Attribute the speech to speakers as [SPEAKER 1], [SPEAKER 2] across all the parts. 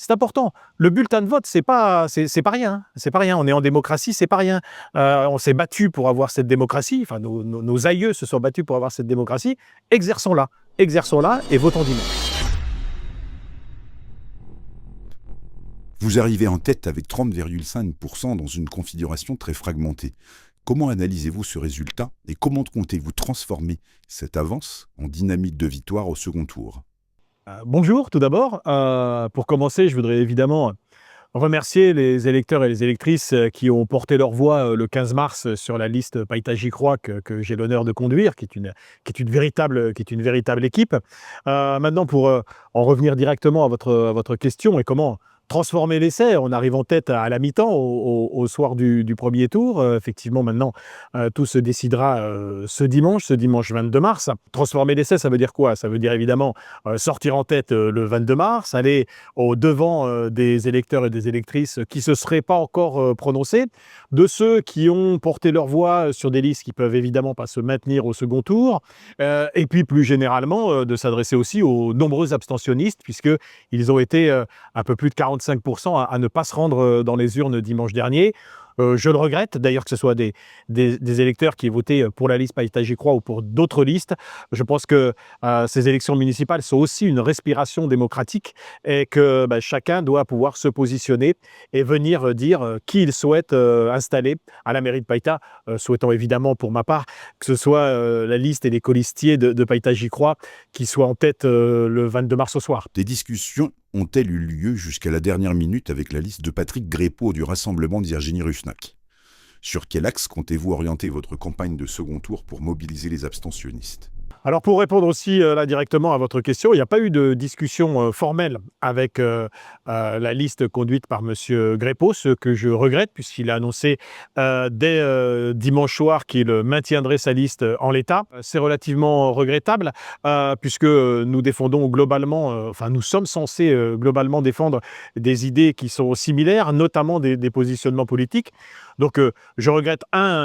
[SPEAKER 1] C'est important. Le bulletin de vote, c'est pas rien, hein. C'est pas rien. On est en démocratie, c'est pas rien. On s'est battu pour avoir cette démocratie. Enfin, nos aïeux se sont battus pour avoir cette démocratie. Exerçons-la. Exerçons-la et votons dimanche.
[SPEAKER 2] Vous arrivez en tête avec 30,5% dans une configuration très fragmentée. Comment analysez-vous ce résultat et comment comptez-vous transformer cette avance en dynamique de victoire au second tour ?
[SPEAKER 1] Bonjour, tout d'abord. Pour commencer, je voudrais évidemment remercier les électeurs et les électrices qui ont porté leur voix le 15 mars sur la liste Païta J'y crois que j'ai l'honneur de conduire, qui est une véritable équipe. Maintenant, pour en revenir directement à votre question et comment transformer l'essai, on arrive en tête à la mi-temps au soir du premier tour. Effectivement, maintenant, tout se décidera ce dimanche 22 mars. Transformer l'essai, ça veut dire quoi? Ça veut dire évidemment sortir en tête le 22 mars, aller au devant des électeurs et des électrices qui ne se seraient pas encore prononcés, de ceux qui ont porté leur voix sur des listes qui peuvent évidemment pas se maintenir au second tour, et puis plus généralement de s'adresser aussi aux nombreux abstentionnistes, puisqu'ils ont été un peu plus de 45% à ne pas se rendre dans les urnes dimanche dernier. Je le regrette, d'ailleurs, que ce soit des électeurs qui aient voté pour la liste Païta J'y crois ou pour d'autres listes. Je pense que ces élections municipales sont aussi une respiration démocratique et que chacun doit pouvoir se positionner et venir dire qui il souhaite installer à la mairie de Païta, souhaitant évidemment pour ma part que ce soit la liste et les colistiers de Païta J'y crois qui soient en tête le 22 mars au soir.
[SPEAKER 2] Des discussions ont-elles eu lieu jusqu'à la dernière minute avec la liste de Patrick Grépot du Rassemblement de Virginie Rusnak ? Sur quel axe comptez-vous orienter votre campagne de second tour pour mobiliser les abstentionnistes ?
[SPEAKER 1] Alors pour répondre aussi là directement à votre question, il n'y a pas eu de discussion formelle avec la liste conduite par M. Grépot, ce que je regrette puisqu'il a annoncé dès dimanche soir qu'il maintiendrait sa liste en l'état. C'est relativement regrettable puisque nous défendons globalement, nous sommes censés globalement défendre des idées qui sont similaires, notamment des positionnements politiques. Donc je regrette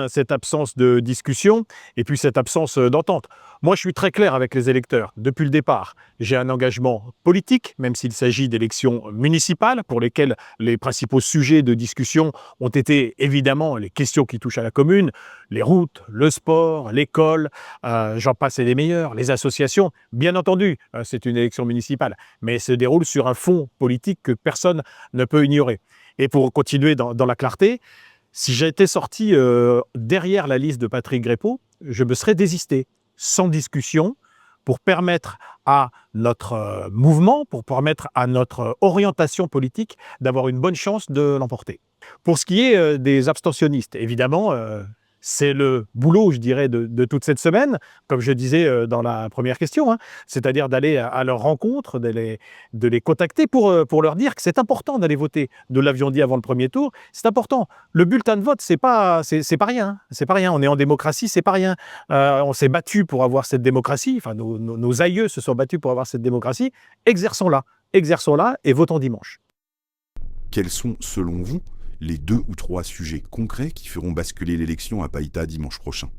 [SPEAKER 1] cette absence de discussion et puis cette absence d'entente. Moi, je suis très clair avec les électeurs. Depuis le départ, j'ai un engagement politique, même s'il s'agit d'élections municipales, pour lesquelles les principaux sujets de discussion ont été évidemment les questions qui touchent à la commune, les routes, le sport, l'école, j'en passe et des meilleurs, les associations. Bien entendu, c'est une élection municipale, mais elle se déroule sur un fond politique que personne ne peut ignorer. Et pour continuer dans la clarté, si j'étais sorti derrière la liste de Patrick Grépot, je me serais désisté, sans discussion, pour permettre à notre mouvement, pour permettre à notre orientation politique d'avoir une bonne chance de l'emporter. Pour ce qui est des abstentionnistes, évidemment, c'est le boulot, je dirais, de toute cette semaine, comme je disais dans la première question, c'est-à-dire d'aller à leur rencontre, de les contacter pour leur dire que c'est important d'aller voter. Nous l'avions dit avant le premier tour, c'est important. Le bulletin de vote, c'est pas rien, hein. C'est pas rien. On est en démocratie, c'est pas rien. On s'est battu pour avoir cette démocratie. Enfin, nos aïeux se sont battus pour avoir cette démocratie. Exerçons-la et votons dimanche.
[SPEAKER 2] Quels sont, selon vous, les 2 ou 3 sujets concrets qui feront basculer l'élection à Païta dimanche prochain ?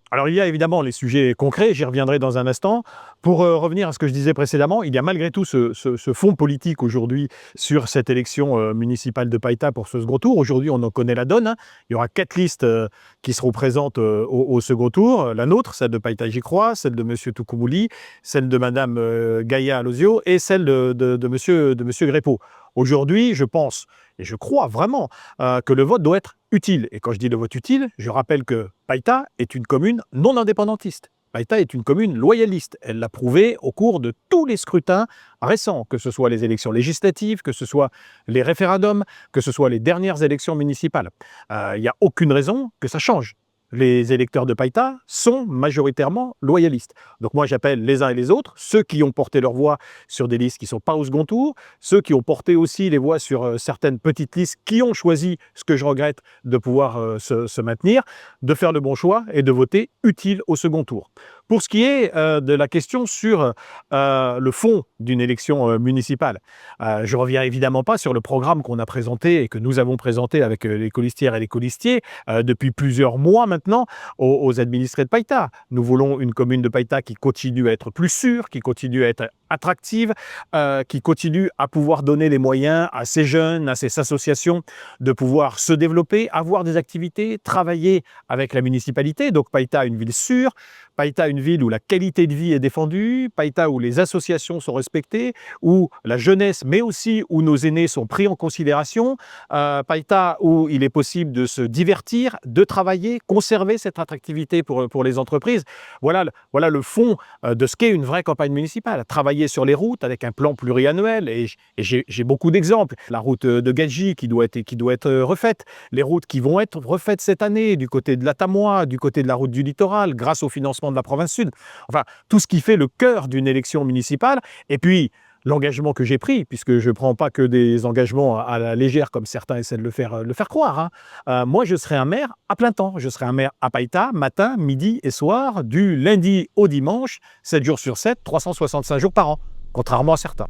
[SPEAKER 1] Alors, il y a évidemment les sujets concrets, j'y reviendrai dans un instant. Pour revenir à ce que je disais précédemment, il y a malgré tout ce fond politique aujourd'hui sur cette élection municipale de Païta pour ce second tour. Aujourd'hui, on en connaît la donne. Il y aura 4 listes qui seront présentes au second tour. La nôtre, celle de Païta J'y crois, celle de M. Toucoumouli, celle de Mme Gaïa Alozio et celle de M. Grépot. Aujourd'hui, je pense et je crois vraiment que le vote doit être utile. Et quand je dis le vote utile, je rappelle que Païta est une commune non indépendantiste. Païta est une commune loyaliste. Elle l'a prouvé au cours de tous les scrutins récents, que ce soit les élections législatives, que ce soit les référendums, que ce soit les dernières élections municipales. Il n'y a aucune raison que ça change. Les électeurs de Païta sont majoritairement loyalistes. Donc moi, j'appelle les uns et les autres, ceux qui ont porté leur voix sur des listes qui ne sont pas au second tour, ceux qui ont porté aussi les voix sur certaines petites listes qui ont choisi, ce que je regrette, de pouvoir se maintenir, de faire le bon choix et de voter utile au second tour. Pour ce qui est de la question sur le fond d'une élection municipale, je ne reviens évidemment pas sur le programme qu'on a présenté et que nous avons présenté avec les colistières et les colistiers depuis plusieurs mois maintenant aux administrés de Païta. Nous voulons une commune de Païta qui continue à être plus sûre, qui continue à être attractive, qui continue à pouvoir donner les moyens à ces jeunes, à ces associations de pouvoir se développer, avoir des activités, travailler avec la municipalité. Donc Païta, une ville sûre, Païta, une ville où la qualité de vie est défendue, Païta, où les associations sont respectées, où la jeunesse, mais aussi où nos aînés sont pris en considération, Païta, où il est possible de se divertir, de travailler, conserver cette attractivité pour les entreprises. Voilà le fond de ce qu'est une vraie campagne municipale. Travailler sur les routes avec un plan pluriannuel, et j'ai beaucoup d'exemples. La route de Gadji qui doit être refaite, les routes qui vont être refaites cette année du côté de la Tamois, du côté de la route du littoral, grâce au financement de la province sud. Enfin, tout ce qui fait le cœur d'une élection municipale. Et puis, l'engagement que j'ai pris, puisque je ne prends pas que des engagements à la légère, comme certains essaient de le faire croire. Moi, je serai un maire à plein temps. Je serai un maire à Païta, matin, midi et soir, du lundi au dimanche, 7 jours sur 7, 365 jours par an, contrairement à certains.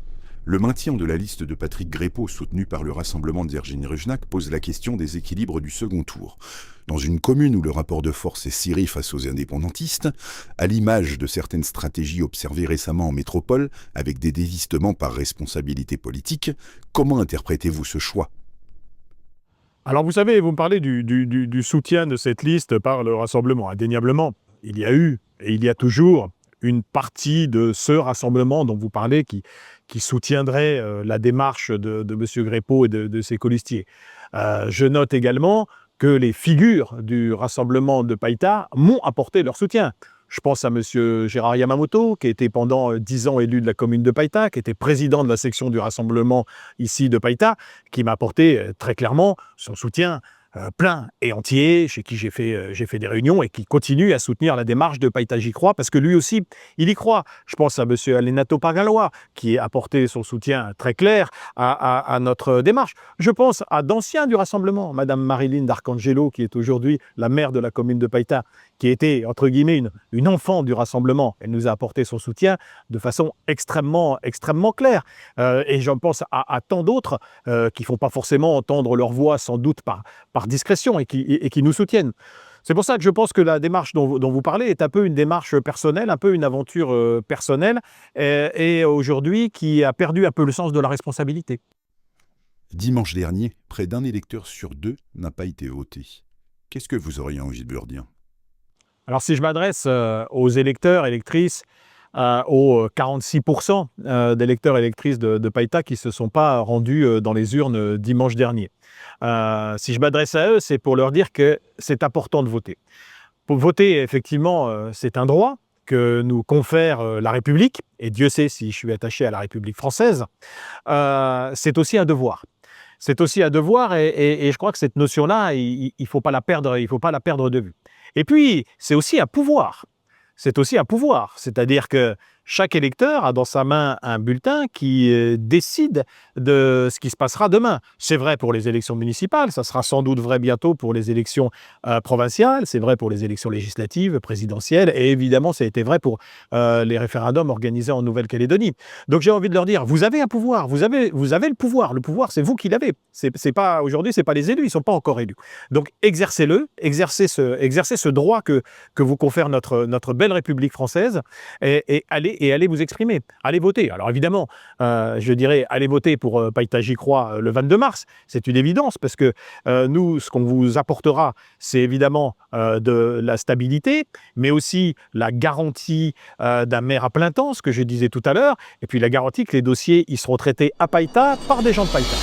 [SPEAKER 2] Le maintien de la liste de Patrick Grépau, soutenu par le Rassemblement de Virginie Rujnac, pose la question des équilibres du second tour. Dans une commune où le rapport de force est serré face aux indépendantistes, à l'image de certaines stratégies observées récemment en métropole, avec des désistements par responsabilité politique, comment interprétez-vous ce choix ?
[SPEAKER 1] Alors vous savez, vous me parlez du soutien de cette liste par le Rassemblement. Indéniablement, il y a eu et il y a toujours une partie de ce rassemblement dont vous parlez qui soutiendrait la démarche de M. Grépau et de ses colistiers. Je note également que les figures du rassemblement de Païta m'ont apporté leur soutien. Je pense à M. Gérard Yamamoto, qui a été pendant 10 ans élu de la commune de Païta, qui était président de la section du rassemblement ici de Païta, qui m'a apporté très clairement son soutien plein et entier, chez qui j'ai fait des réunions et qui continue à soutenir la démarche de Païta J'y crois, parce que lui aussi, il y croit. Je pense à M. Alenato Pagalois, qui a apporté son soutien très clair à notre démarche. Je pense à d'anciens du Rassemblement, Mme Marilyn D'Arcangelo, qui est aujourd'hui la maire de la commune de Païta, qui était, entre guillemets, une enfant du Rassemblement. Elle nous a apporté son soutien de façon extrêmement claire. Et j'en pense à tant d'autres qui ne font pas forcément entendre leur voix, sans doute par discrétion, et qui nous soutiennent. C'est pour ça que je pense que la démarche dont vous parlez est un peu une démarche personnelle, un peu une aventure personnelle, et aujourd'hui qui a perdu un peu le sens de la responsabilité.
[SPEAKER 2] Dimanche dernier, près d'un électeur sur 2 n'a pas été voté. Qu'est-ce que vous auriez envie de leur dire ?
[SPEAKER 1] Alors si je m'adresse aux électeurs, électrices, aux 46% d'électeurs et électrices de Païta qui ne se sont pas rendus dans les urnes dimanche dernier. Si je m'adresse à eux, c'est pour leur dire que c'est important de voter. Pour voter, effectivement, c'est un droit que nous confère la République, et Dieu sait si je suis attaché à la République française. C'est aussi un devoir. C'est aussi un devoir, et je crois que cette notion-là, il ne faut pas la perdre de vue. Et puis, c'est aussi un pouvoir. C'est aussi un pouvoir, c'est-à-dire que chaque électeur a dans sa main un bulletin qui décide de ce qui se passera demain. C'est vrai pour les élections municipales, ça sera sans doute vrai bientôt pour les élections provinciales, c'est vrai pour les élections législatives, présidentielles, et évidemment, ça a été vrai pour les référendums organisés en Nouvelle-Calédonie. Donc j'ai envie de leur dire, vous avez un pouvoir, vous avez le pouvoir. Le pouvoir, c'est vous qui l'avez. C'est pas aujourd'hui, c'est pas les élus, ils sont pas encore élus. Donc exercez-le, exercez ce droit que vous confère notre belle République française, et allez vous exprimer, allez voter. Alors évidemment, je dirais, allez voter pour Païta J'y crois le 22 mars, c'est une évidence, parce que nous, ce qu'on vous apportera, c'est évidemment de la stabilité, mais aussi la garantie d'un maire à plein temps, ce que je disais tout à l'heure, et puis la garantie que les dossiers ils seront traités à Païta par des gens de Païta.